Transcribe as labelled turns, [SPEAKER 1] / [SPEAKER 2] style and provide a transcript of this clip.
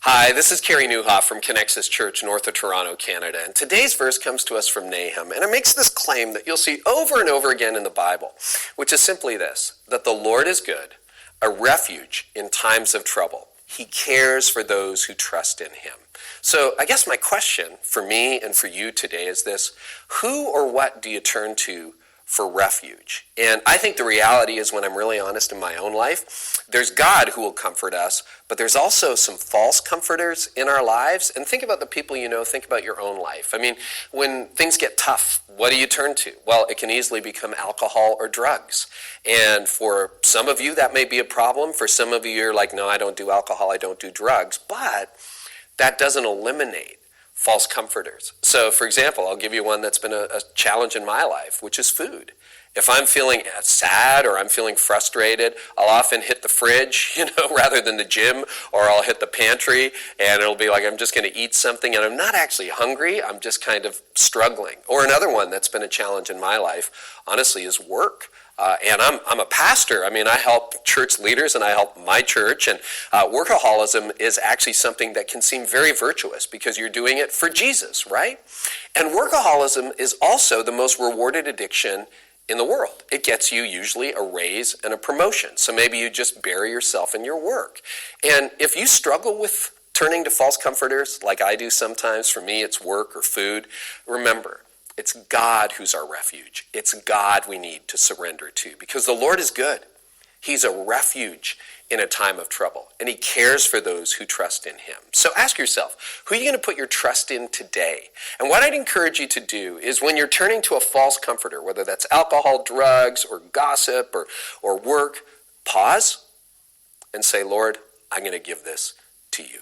[SPEAKER 1] Hi, this is Kerry Newhoff from Connexus Church, north of Toronto, Canada. And today's verse comes to us from Nahum, and it makes this claim that you'll see over and over again in the Bible, which is simply this, that the Lord is good, a refuge in times of trouble. He cares for those who trust in him. So I guess my question for me and for you today is this: who or what do you turn to for refuge? And I think the reality is, when I'm really honest in my own life, there's God who will comfort us, but there's also some false comforters in our lives. And think about the people you know, think about your own life. I mean, when things get tough, what do you turn to? Well, it can easily become alcohol or drugs. And for some of you, that may be a problem. For some of you, you're like, no, I don't do alcohol, I don't do drugs. But that doesn't eliminate false comforters. So, for example, I'll give you one that's been a challenge in my life, which is food. If I'm feeling sad or I'm feeling frustrated, I'll often hit the fridge, rather than the gym, or I'll hit the pantry, and it'll be like I'm just going to eat something, and I'm not actually hungry, I'm just kind of struggling. Or another one that's been a challenge in my life, honestly, is work. And I'm a pastor. I mean, I help church leaders and I help my church. And workaholism is actually something that can seem very virtuous because you're doing it for Jesus, right? And workaholism is also the most rewarded addiction in the world. It gets you usually a raise and a promotion. So maybe you just bury yourself in your work. And if you struggle with turning to false comforters, like I do sometimes, for me it's work or food, remember, it's God who's our refuge. It's God we need to surrender to, because the Lord is good. He's a refuge in a time of trouble, and he cares for those who trust in him. So ask yourself, who are you going to put your trust in today? And what I'd encourage you to do is, when you're turning to a false comforter, whether that's alcohol, drugs, or gossip, or work, pause and say, Lord, I'm going to give this to you.